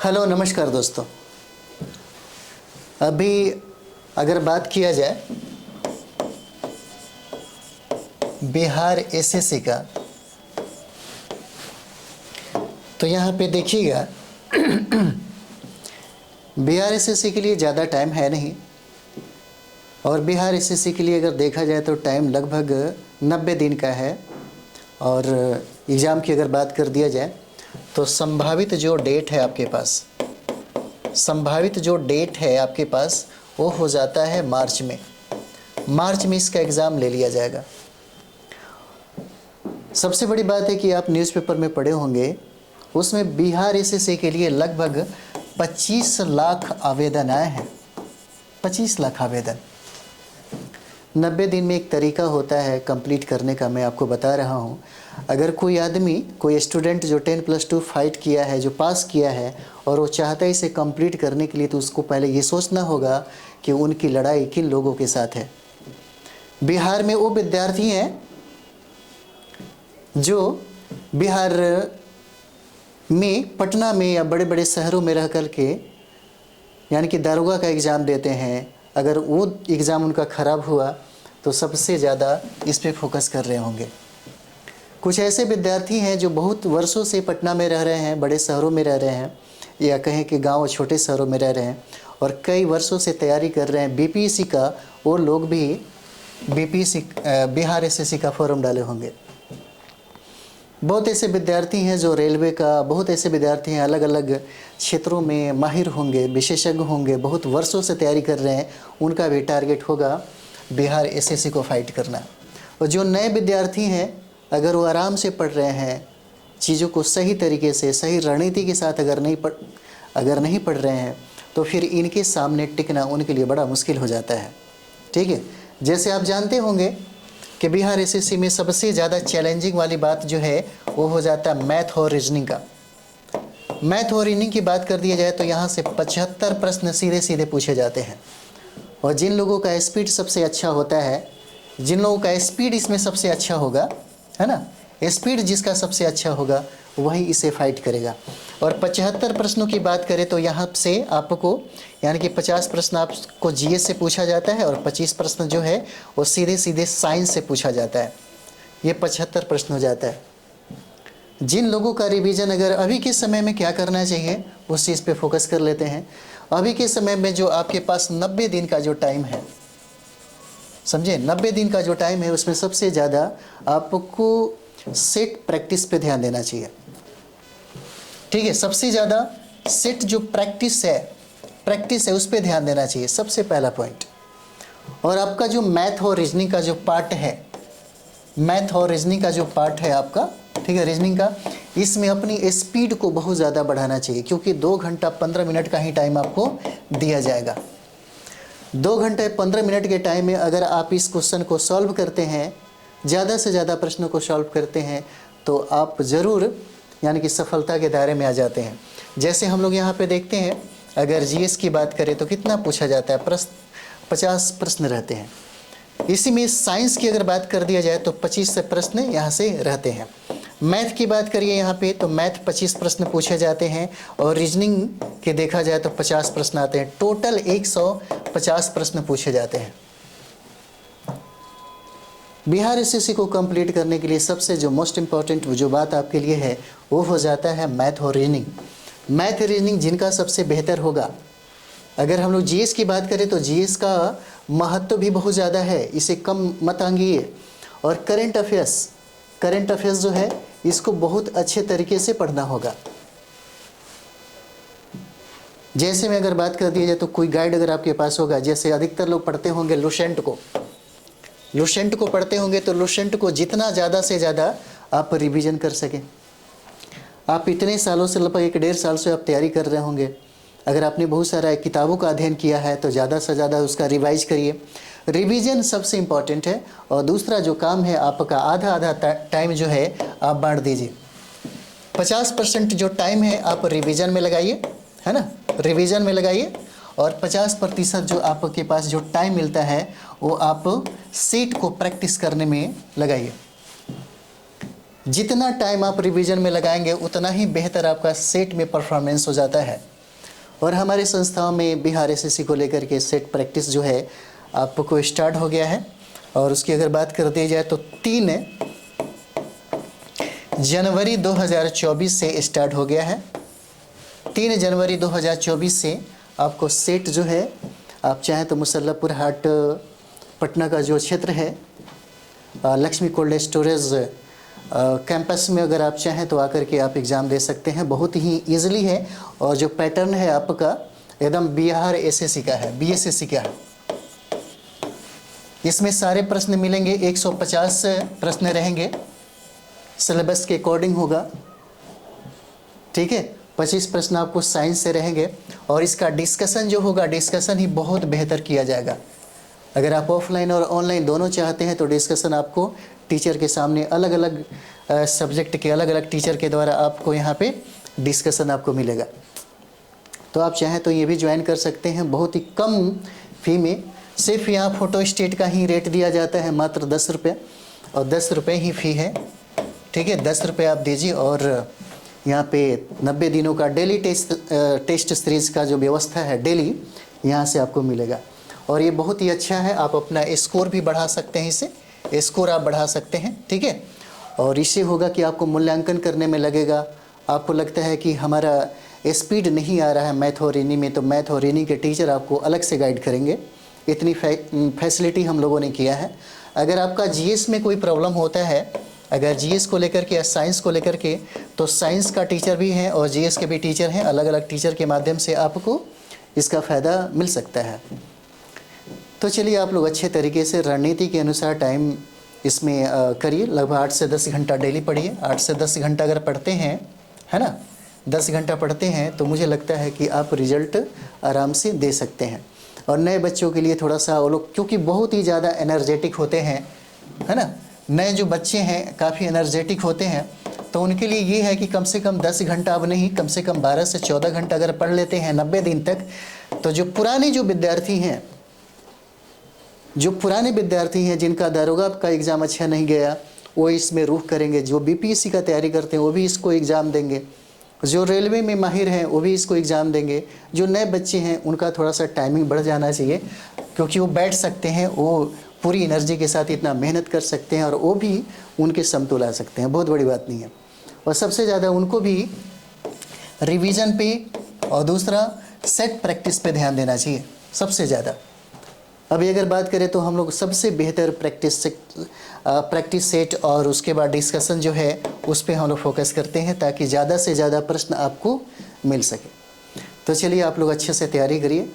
Hello नमस्कार दोस्तों। अभी अगर बात किया जाए बिहार एसएससी का, तो यहाँ पे देखिएगा बिहार एसएससी के लिए ज़्यादा टाइम है नहीं, और बिहार एसएससी के लिए अगर देखा जाए तो टाइम लगभग 90 दिन का है। और एग्ज़ाम की अगर बात कर दिया जाए तो संभावित जो डेट है आपके पास, वो हो जाता है मार्च में। मार्च में इसका एग्ज़ाम ले लिया जाएगा। सबसे बड़ी बात है कि आप न्यूज़पेपर में पढ़े होंगे, उसमें बिहार एसएससी के लिए लगभग 25 लाख आवेदन आए हैं। 25 लाख आवेदन 90 दिन में एक तरीका होता है कंप्लीट करने का, मैं आपको बता रहा हूँ। अगर कोई आदमी, कोई स्टूडेंट जो 10+2 फाइट किया है, जो पास किया है और वो चाहता है इसे कंप्लीट करने के लिए, तो उसको पहले ये सोचना होगा कि उनकी लड़ाई किन लोगों के साथ है। बिहार में वो विद्यार्थी हैं जो बिहार में, पटना में या बड़े बड़े शहरों में रह कर के यानी कि दारोगा का एग्ज़ाम देते हैं। अगर वो एग्ज़ाम उनका ख़राब हुआ तो सबसे ज़्यादा इस पे फोकस कर रहे होंगे। कुछ ऐसे विद्यार्थी हैं जो बहुत वर्षों से पटना में रह रहे हैं, बड़े शहरों में रह रहे हैं, या कहें कि गांव छोटे शहरों में रह रहे हैं और कई वर्षों से तैयारी कर रहे हैं बीपीएससी का। वो लोग भी बीपीएससी बिहार एसएससी का फॉर्म डाले होंगे। बहुत ऐसे विद्यार्थी हैं जो रेलवे का, बहुत ऐसे विद्यार्थी हैं अलग अलग क्षेत्रों में माहिर होंगे, विशेषज्ञ होंगे, बहुत वर्षों से तैयारी कर रहे हैं। उनका भी टारगेट होगा बिहार एसएससी को फाइट करना। और जो नए विद्यार्थी हैं, अगर वो आराम से पढ़ रहे हैं, चीज़ों को सही तरीके से, सही रणनीति के साथ अगर नहीं पढ़ रहे हैं, तो फिर इनके सामने टिकना उनके लिए बड़ा मुश्किल हो जाता है। ठीक है, जैसे आप जानते होंगे कि बिहार एसएससी में सबसे ज़्यादा चैलेंजिंग वाली बात जो है वो हो जाता है मैथ और रीजनिंग का। मैथ और रीजनिंग की बात कर दिया जाए तो यहाँ से 75 प्रश्न सीधे सीधे पूछे जाते हैं। और जिन लोगों का स्पीड सबसे अच्छा होता है, जिन लोगों का स्पीड इसमें सबसे अच्छा होगा, है ना, स्पीड जिसका सबसे अच्छा होगा वही इसे फाइट करेगा। और 75 प्रश्नों की बात करें तो यहाँ से आपको यानी कि 50 प्रश्न आपको जीएस से पूछा जाता है और 25 प्रश्न जो है वो सीधे सीधे साइंस से पूछा जाता है। ये 75 प्रश्न हो जाता है। जिन लोगों का रिवीजन अगर अभी के समय में क्या करना चाहिए उस चीज़ पे फोकस कर लेते हैं। अभी के समय में जो आपके पास 90 दिन का जो टाइम है, समझे, 90 दिन का जो टाइम है, उसमें सबसे ज़्यादा आपको सेट प्रैक्टिस पे ध्यान देना चाहिए। ठीक है, सबसे ज़्यादा सेट जो प्रैक्टिस है उस पे ध्यान देना चाहिए, सबसे पहला पॉइंट। और आपका जो मैथ और रीजनिंग का जो पार्ट है, आपका, ठीक है, रीजनिंग का, इसमें अपनी स्पीड को बहुत ज़्यादा बढ़ाना चाहिए, क्योंकि 2 घंटा 15 मिनट का ही टाइम आपको दिया जाएगा। 2 घंटे 15 मिनट के टाइम में अगर आप इस क्वेश्चन को सॉल्व करते हैं, ज़्यादा से ज़्यादा प्रश्नों को सॉल्व करते हैं, तो आप ज़रूर यानी कि सफलता के दायरे में आ जाते हैं। जैसे हम लोग यहाँ पे देखते हैं, अगर जीएस की बात करें तो कितना पूछा जाता है, 50 प्रश्न रहते हैं। इसी में साइंस की अगर बात कर दिया जाए तो 25 प्रश्न यहाँ से रहते हैं। मैथ की बात करिए यहाँ पे तो मैथ 25 प्रश्न पूछे जाते हैं, और रीजनिंग के देखा जाए तो 50 प्रश्न आते हैं। टोटल 150 प्रश्न पूछे जाते हैं। बिहार एसएससी को कंप्लीट करने के लिए सबसे जो मोस्ट इम्पॉर्टेंट जो बात आपके लिए है वो हो जाता है मैथ और रीजनिंग। मैथ रीजनिंग जिनका सबसे बेहतर होगा। अगर हम लोग जीएस की बात करें तो जीएस का महत्व भी बहुत ज़्यादा है, इसे कम मत आंगिए। और करंट अफेयर्स जो है इसको बहुत अच्छे तरीके से पढ़ना होगा। जैसे में अगर बात कर दी जाए तो कोई गाइड अगर आपके पास होगा, जैसे अधिकतर लोग पढ़ते होंगे लुसेंट को पढ़ते होंगे, तो लुसेंट को जितना ज़्यादा से ज़्यादा आप रिवीजन कर सकें। आप इतने सालों से, लगभग 1-1.5 साल से आप तैयारी कर रहे होंगे। अगर आपने बहुत सारा किताबों का अध्ययन किया है तो ज़्यादा से ज़्यादा उसका रिवाइज करिए। रिवीजन सबसे इम्पॉर्टेंट है। और दूसरा जो काम है आपका, आधा टाइम जो है आप बांट दीजिए। 50% जो टाइम है आप रिवीजन में लगाइए, है ना, रिवीजन में लगाइए। और 50% जो आपके पास जो टाइम मिलता है वो आप सेट को प्रैक्टिस करने में लगाइए। जितना टाइम आप रिवीजन में लगाएंगे उतना ही बेहतर आपका सेट में परफॉर्मेंस हो जाता है। और हमारे संस्थाओं में बिहार एसएससी को लेकर के सेट प्रैक्टिस जो है आपको स्टार्ट हो गया है। और उसकी अगर बात कर दी जाए तो 3 जनवरी 2024 से स्टार्ट हो गया है। 3 जनवरी 2024 से आपको सेट जो है, आप चाहें तो मुसल्लापुर हाट पटना का जो क्षेत्र है लक्ष्मी कोल्ड स्टोरेज कैंपस में अगर आप चाहें तो आकर के आप एग्ज़ाम दे सकते हैं। बहुत ही ईजिली है और जो पैटर्न है आपका एकदम बिहार एसएससी का है, बीएसएससी का है। इसमें सारे प्रश्न मिलेंगे, 150 प्रश्न रहेंगे, सिलेबस के अकॉर्डिंग होगा, ठीक है। 25 प्रश्न आपको साइंस से रहेंगे और इसका डिस्कशन जो होगा, डिस्कशन ही बहुत बेहतर किया जाएगा। अगर आप ऑफलाइन और ऑनलाइन दोनों चाहते हैं तो डिस्कशन आपको टीचर के सामने अलग अलग सब्जेक्ट के अलग अलग टीचर के द्वारा आपको यहाँ पे डिस्कशन आपको मिलेगा। तो आप चाहें तो ये भी ज्वाइन कर सकते हैं बहुत ही कम फी में। सिर्फ यहाँ फ़ोटो स्टेट का ही रेट दिया जाता है मात्र 10 रुपये, और 10 रुपये ही फ़ी है, ठीक है। 10 रुपये आप दीजिए और यहाँ पे 90 दिनों का डेली टेस्ट सीरीज़ का जो व्यवस्था है डेली यहाँ से आपको मिलेगा। और ये बहुत ही अच्छा है, आप अपना स्कोर भी बढ़ा सकते हैं, इससे स्कोर आप बढ़ा सकते हैं, ठीक है। और इससे होगा कि आपको मूल्यांकन करने में लगेगा, आपको लगता है कि हमारा स्पीड नहीं आ रहा है मैथ और रीजनिंग में, तो मैथ और रीजनिंग के टीचर आपको अलग से गाइड करेंगे। इतनी फैसिलिटी हम लोगों ने किया है। अगर आपका जीएस में कोई प्रॉब्लम होता है, अगर जीएस को लेकर के या साइंस को लेकर के, तो साइंस का टीचर भी हैं और जीएस के भी टीचर हैं। अलग अलग टीचर के माध्यम से आपको इसका फ़ायदा मिल सकता है। तो चलिए आप लोग अच्छे तरीके से रणनीति के अनुसार टाइम इसमें करिए। लगभग 8 से 10 घंटा डेली पढ़िए। 8 से 10 घंटा अगर पढ़ते हैं, है ना, 10 घंटा पढ़ते हैं तो मुझे लगता है कि आप रिजल्ट आराम से दे सकते हैं। और नए बच्चों के लिए थोड़ा सा वो लोग क्योंकि बहुत ही ज़्यादा एनर्जेटिक होते हैं, है ना, नए जो बच्चे हैं काफ़ी एनर्जेटिक होते हैं, तो उनके लिए ये है कि कम से कम 10 घंटा अब नहीं, कम से कम 12 से 14 घंटा अगर पढ़ लेते हैं 90 दिन तक, तो जो पुराने विद्यार्थी हैं जिनका दारोगा का एग्ज़ाम अच्छा नहीं गया वो इसमें रुख करेंगे। जो बीपीएससी का तैयारी करते हैं वो भी इसको एग्ज़ाम देंगे। जो रेलवे में माहिर हैं वो भी इसको एग्ज़ाम देंगे। जो नए बच्चे हैं उनका थोड़ा सा टाइमिंग बढ़ जाना चाहिए, क्योंकि वो बैठ सकते हैं, वो पूरी एनर्जी के साथ इतना मेहनत कर सकते हैं और वो भी उनके समतुल आ सकते हैं, बहुत बड़ी बात नहीं है। और सबसे ज़्यादा उनको भी रिवीजन पे और दूसरा सेट प्रैक्टिस पे ध्यान देना चाहिए सबसे ज़्यादा। अभी अगर बात करें तो हम लोग सबसे बेहतर प्रैक्टिस सेट और उसके बाद डिस्कशन जो है उस पर हम लोग फोकस करते हैं ताकि ज़्यादा से ज़्यादा प्रश्न आपको मिल सके। तो चलिए आप लोग अच्छे से तैयारी करिए।